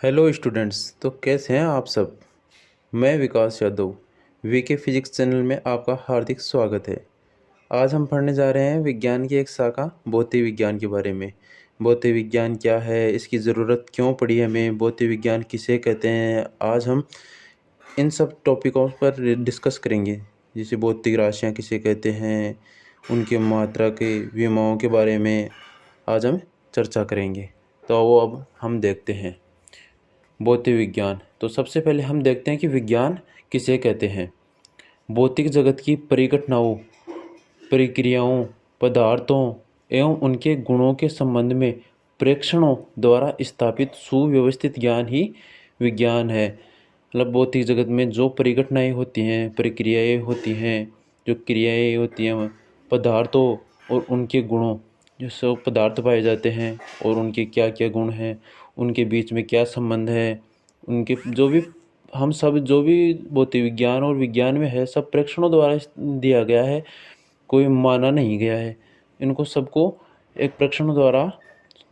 Hello students. तो कैसे हैं आप सब। मैं विकास यादव वीके फिजिक्स चैनल में आपका हार्दिक स्वागत है। आज हम पढ़ने जा रहे हैं विज्ञान की एक शाखा भौतिक विज्ञान के बारे में। भौतिक विज्ञान क्या है, इसकी ज़रूरत क्यों पड़ी हमें, भौतिक विज्ञान किसे कहते हैं, आज हम इन सब टॉपिकों पर डिस्कस करेंगे। जैसे भौतिक राशियाँ किसे कहते हैं, उनके मात्रा के विमाओं के बारे में आज हम चर्चा करेंगे। तो वो अब हम देखते हैं भौतिक विज्ञान। तो सबसे पहले हम देखते हैं कि विज्ञान किसे कहते हैं। भौतिक जगत की परिघटनाओं, प्रक्रियाओं, पदार्थों एवं उनके गुणों के संबंध में प्रेक्षणों द्वारा स्थापित सुव्यवस्थित ज्ञान ही विज्ञान है। मतलब भौतिक जगत में जो परिघटनाएं होती हैं, प्रक्रियाएं होती हैं, जो क्रियाएं होती हैं, पदार्थों और उनके गुणों, जो सब पदार्थ पाए जाते हैं और उनके क्या क्या गुण हैं, उनके बीच में क्या संबंध है, उनके जो भी हम सब जो भी भौतिक विज्ञान और विज्ञान में है, सब प्रेक्षणों द्वारा दिया गया है, कोई माना नहीं गया है। इनको सबको एक प्रेक्षणों द्वारा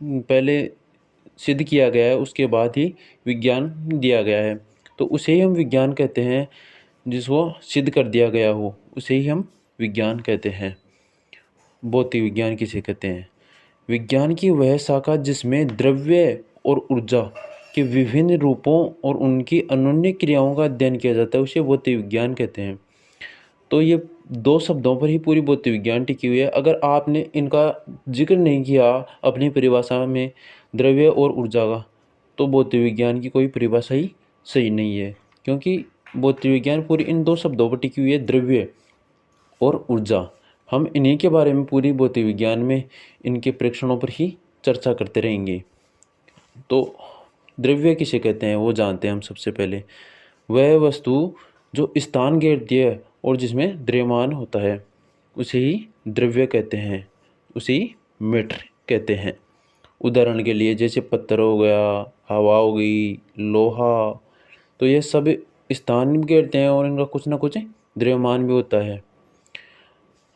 पहले सिद्ध किया गया है, उसके बाद ही विज्ञान दिया गया है। तो उसे ही हम विज्ञान कहते हैं। जिसको सिद्ध कर दिया गया हो उसे ही हम विज्ञान कहते हैं। भौतिक विज्ञान किसे कहते हैं। विज्ञान की वह शाखा जिसमें द्रव्य और ऊर्जा के विभिन्न रूपों और उनकी अनन्य क्रियाओं का अध्ययन किया जाता है, उसे भौतिक विज्ञान कहते हैं। तो ये दो शब्दों पर ही पूरी भौतिक विज्ञान टिकी हुई है। अगर आपने इनका जिक्र नहीं किया अपनी परिभाषा में, द्रव्य और ऊर्जा का, तो भौतिक विज्ञान की कोई परिभाषा ही सही नहीं है। क्योंकि भौतिक विज्ञान पूरी इन दो शब्दों पर टिकी हुई है, द्रव्य और ऊर्जा। हम इन्हीं के बारे में पूरी भौतिक विज्ञान में इनके प्रेक्षणों पर ही चर्चा करते रहेंगे। तो द्रव्य किसे कहते हैं वो जानते हैं हम सबसे पहले। वह वस्तु जो स्थान घेरती है और जिसमें द्रव्यमान होता है, उसे ही द्रव्य कहते हैं, उसे ही मैटर कहते हैं। उदाहरण के लिए जैसे पत्थर हो गया, हवा हो गई, लोहा, तो ये सब स्थान घेरते हैं और इनका कुछ ना कुछ द्रव्यमान भी होता है।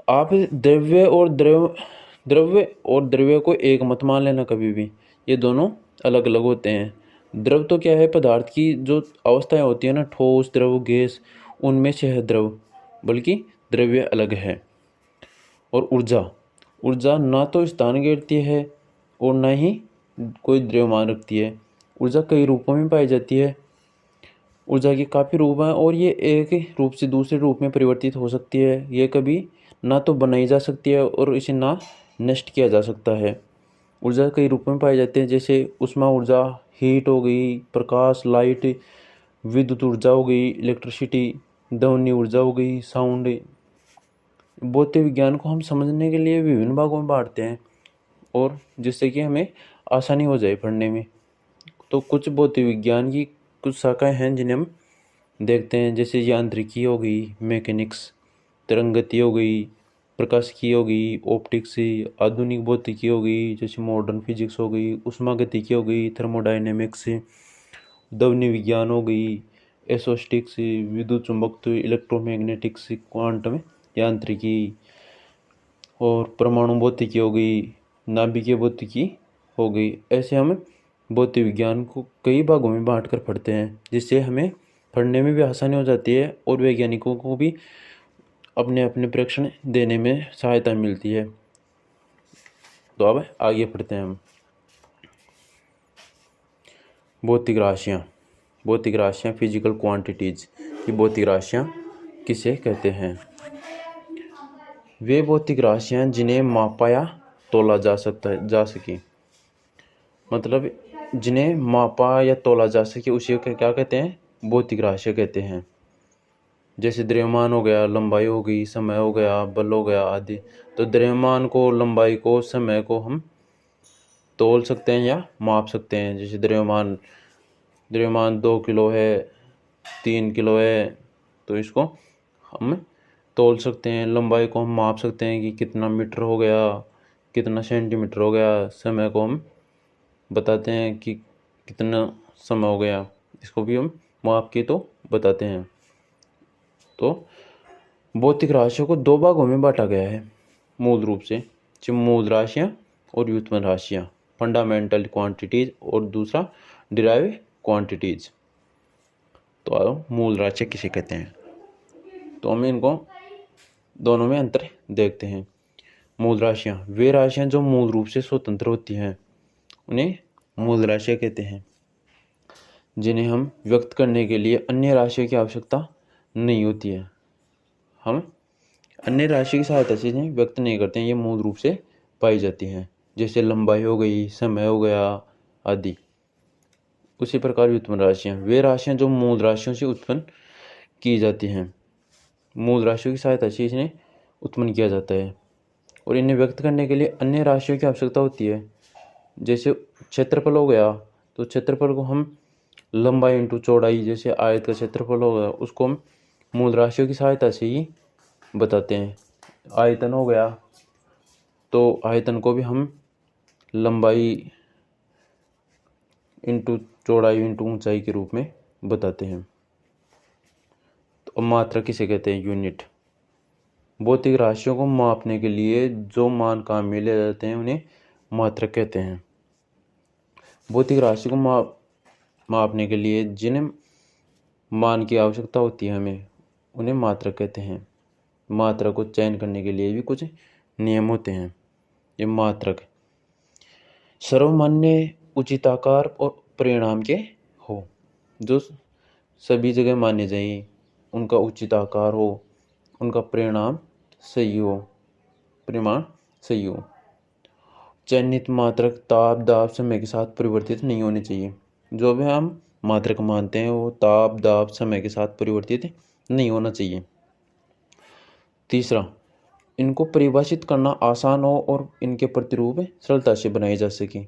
आप द्रव्य को एक मत मान लेना कभी भी, ये दोनों अलग अलग होते हैं। द्रव तो क्या है, पदार्थ की जो अवस्थाएं होती है ना, ठोस, द्रव, गैस, उनमें से है द्रव, बल्कि द्रव्य अलग है। और ऊर्जा, ऊर्जा ना तो स्थान घेरती है और ना ही कोई द्रव्यमान रखती है। ऊर्जा कई रूपों में पाई जाती है। ऊर्जा के काफ़ी रूप हैं और ये एक रूप से दूसरे रूप में परिवर्तित हो सकती है। ये कभी ना तो बनाई जा सकती है और इसे ना नष्ट किया जा सकता है। ऊर्जा कई रूपों में पाए जाते हैं, जैसे ऊष्मा ऊर्जा, हीट हो गई, प्रकाश, लाइट, विद्युत ऊर्जा हो गई, इलेक्ट्रिसिटी, ध्वनि ऊर्जा हो गई, साउंड। भौतिक विज्ञान को हम समझने के लिए विभिन्न भागों में बांटते हैं और जिससे कि हमें आसानी हो जाए पढ़ने में। तो कुछ भौतिक विज्ञान की कुछ शाखाएं हैं जिन्हें हम देखते हैं, जैसे यांत्रिकी हो गई, मैकेनिक्स, तरंगति हो गई, प्रकाशिकी हो गई, ऑप्टिक्स, आधुनिक भौतिकी हो गई, जैसे मॉडर्न फिजिक्स हो गई, उष्मागतिकी हो गई, थर्मोडायनेमिक्स, ध्वनि विज्ञान हो गई, एसोस्टिक्स, विद्युत चुंबकत्व, इलेक्ट्रोमैग्नेटिक्स, क्वांटम यांत्रिकी, और परमाणु भौतिकी हो गई, नाभिकीय भौतिकी हो गई। ऐसे हम भौतिक विज्ञान को कई भागों में बांट कर पढ़ते हैं, जिससे हमें पढ़ने में भी आसानी हो जाती है और वैज्ञानिकों को भी अपने अपने प्रेक्षण देने में सहायता मिलती है। तो अब आगे पढ़ते हैं हम। भौतिक राशियाँ। भौतिक राशियाँ, फिजिकल क्वांटिटीज। ये भौतिक राशियाँ किसे कहते हैं। वे भौतिक राशियाँ जिन्हें मापा या तोला जा सके, मतलब जिन्हें मापा या तोला जा सके, उसे क्या कहते हैं, भौतिक राशियाँ कहते हैं। जैसे द्रव्यमान हो गया, लंबाई हो गई, समय हो गया, बल हो गया आदि। तो द्रव्यमान को, लंबाई को, समय को हम तोल सकते हैं या माप सकते हैं। जैसे द्रव्यमान द्रव्यमान 2 किलो है, 3 किलो है, तो इसको हम तोल सकते हैं। लंबाई को हम माप सकते हैं कि कितना मीटर हो गया, कितना सेंटीमीटर हो गया। समय को हम बताते हैं कि कितना समय हो गया, इसको भी हम माप के तो बताते हैं। तो भौतिक राशियों को दो भागों में बांटा गया है मूल रूप से, मूल राशियाँ और व्युत्पन्न राशियाँ, फंडामेंटल क्वांटिटीज, और दूसरा डिराइव क्वांटिटीज। तो आओ मूल राशियाँ किसे कहते हैं, तो हम इनको दोनों में अंतर देखते हैं। मूल राशियाँ वे राशियाँ जो मूल रूप से स्वतंत्र होती हैं, उन्हें मूल राशियाँ कहते हैं, जिन्हें हम व्यक्त करने के लिए अन्य राशियों की आवश्यकता नहीं होती है। हम अन्य राशि की सहायता से इन्हें व्यक्त नहीं करते हैं, ये मूल रूप से पाई जाती हैं, जैसे लंबाई हो गई, समय हो गया आदि। उसी प्रकार व्युत्पन्न राशियाँ वे राशियाँ जो मूल राशियों से उत्पन्न की जाती हैं, मूल राशियों की सहायता से इन्हें उत्पन्न किया जाता है और इन्हें व्यक्त करने के लिए अन्य राशियों की आवश्यकता होती है। जैसे क्षेत्रफल हो गया, तो क्षेत्रफल को हम लंबाई इंटू चौड़ाई, जैसे आयत का क्षेत्रफल हो गया, उसको हम मूल राशियों की सहायता से ही बताते हैं। आयतन हो गया, तो आयतन को भी हम लंबाई इंटू चौड़ाई इंटू ऊंचाई के रूप में बताते हैं। तो मात्रा किसे कहते हैं, यूनिट। भौतिक राशियों को मापने के लिए जो मान काम में ले जाते हैं उन्हें मात्रक कहते हैं। भौतिक राशि को मापने के लिए जिन मान की आवश्यकता होती है हमें, उन्हें मात्रक कहते हैं। मात्रा को चयन करने के लिए भी कुछ नियम होते हैं। ये मात्रक सर्वमान्य, उचिताकार और परिणाम के हो, जो सभी जगह माने जाए, उनका उचित आकार हो, उनका परिणाम सही हो, परिमाण सही हो। चयनित मात्रक ताप दाब समय के साथ परिवर्तित नहीं होने चाहिए। जो भी हम मात्रक मानते हैं वो ताप दाब समय के साथ परिवर्तित नहीं होना चाहिए। तीसरा, इनको परिभाषित करना आसान हो और इनके प्रतिरूप सरलता से बनाए जा सके।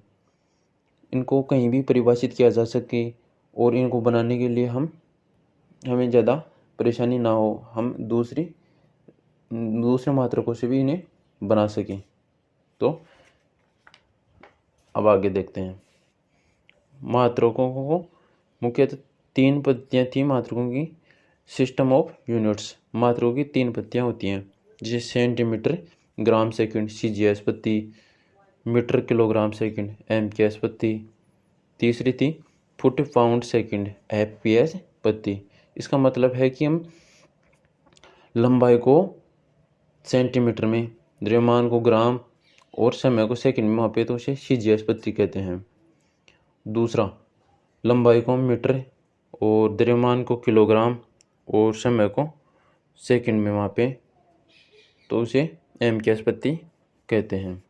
इनको कहीं भी परिभाषित किया जा सके और इनको बनाने के लिए हमें ज़्यादा परेशानी ना हो, हम दूसरे मात्रकों से भी इन्हें बना सकें। तो अब आगे देखते हैं। मात्रकों को मुख्यतः 3 पत्तियाँ थी मात्रकों की। सिस्टम ऑफ यूनिट्स, मात्रकों की 3 पत्तियाँ होती हैं, जैसे सेंटीमीटर, ग्राम सेकंड CGS पत्ती, मीटर किलोग्राम सेकंड MKS पत्ती। तीसरी थी फुट पाउंड सेकंड FPS पत्ती। इसका मतलब है कि हम लंबाई को सेंटीमीटर में, द्रव्यमान को ग्राम और समय को सेकंड में मापे तो उसे CGS पत्ती कहते हैं। दूसरा, लंबाई को मीटर और द्रव्यमान को किलोग्राम और समय को सेकंड में मापे तो उसे MKS पत्ती कहते हैं।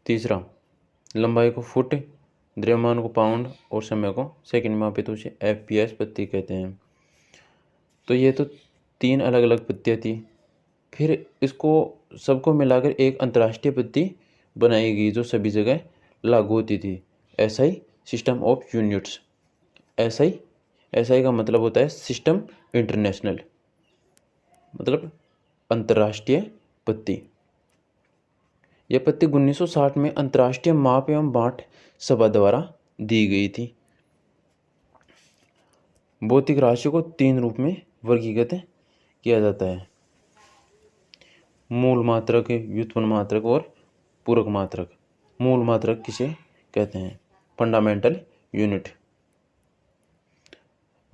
तीसरा, लंबाई को फुट, द्रव्यमान को पाउंड और समय को सेकंड में मापे तो उसे FPS पत्ती कहते हैं। तो ये तो 3 अलग अलग पत्तियाँ थी। फिर इसको सबको मिलाकर एक अंतर्राष्ट्रीय पत्ती बनाई गई जो सभी जगह लागू होती थी, SI system of units. SI का मतलब होता है सिस्टम इंटरनेशनल, मतलब अंतर्राष्ट्रीय पत्ती। यह पत्ती 1960 में अंतर्राष्ट्रीय माप एवं बांट सभा द्वारा दी गई थी। भौतिक राशियों को 3 रूप में वर्गीकृत किया जाता है, मूल मात्रक, व्युत्पन्न मात्रक और पूरक मात्रक। मूल मात्रक किसे कहते हैं, फंडामेंटल यूनिट।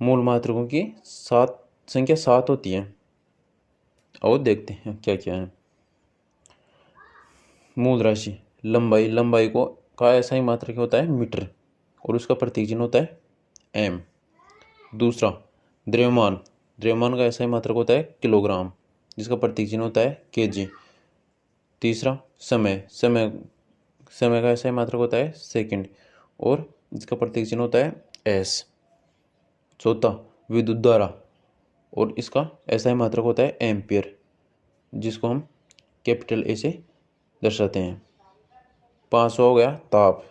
मूल मात्रकों की संख्या 7 होती है और देखते हैं क्या क्या है। मूल राशि लंबाई का ऐसा ही मात्रक होता है मीटर और उसका प्रतीक चिन्ह होता है M। दूसरा, द्रव्यमान का ऐसा ही मात्रक होता है किलोग्राम, जिसका प्रतीक चिन्ह होता है kg। तीसरा, समय का ऐसा ही मात्रक होता है सेकंड और जिसका प्रतीक चिन्ह होता है S। चौथा, विद्युत धारा और इसका ऐसा ही मात्रक होता है एम्पियर, जिसको हम कैपिटल A से दर्शाते हैं। 5वां हो गया ताप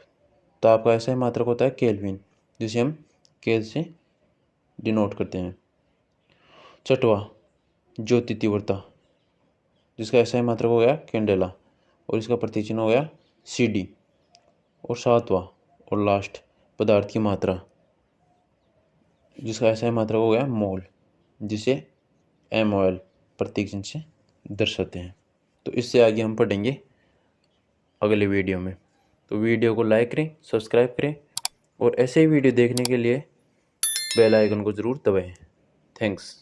का ऐसा ही मात्रक होता है केल्विन, जिसे हम केल से डिनोट करते हैं। 6वां, ज्योति तीव्रता, जिसका ऐसा ही मात्रक हो गया कैंडेला और इसका प्रतीक चिन्ह हो गया CD। और 7वां और लास्ट, पदार्थ की मात्रा, जिसका ऐसा ही मात्रक हो गया मोल, जिसे MOL प्रतीक चिन्ह से दर्शाते हैं। तो इससे आगे हम पढ़ेंगे अगले वीडियो में। तो वीडियो को लाइक करें, सब्सक्राइब करें और ऐसे ही वीडियो देखने के लिए बेल आइकन को ज़रूर दबाएं। थैंक्स।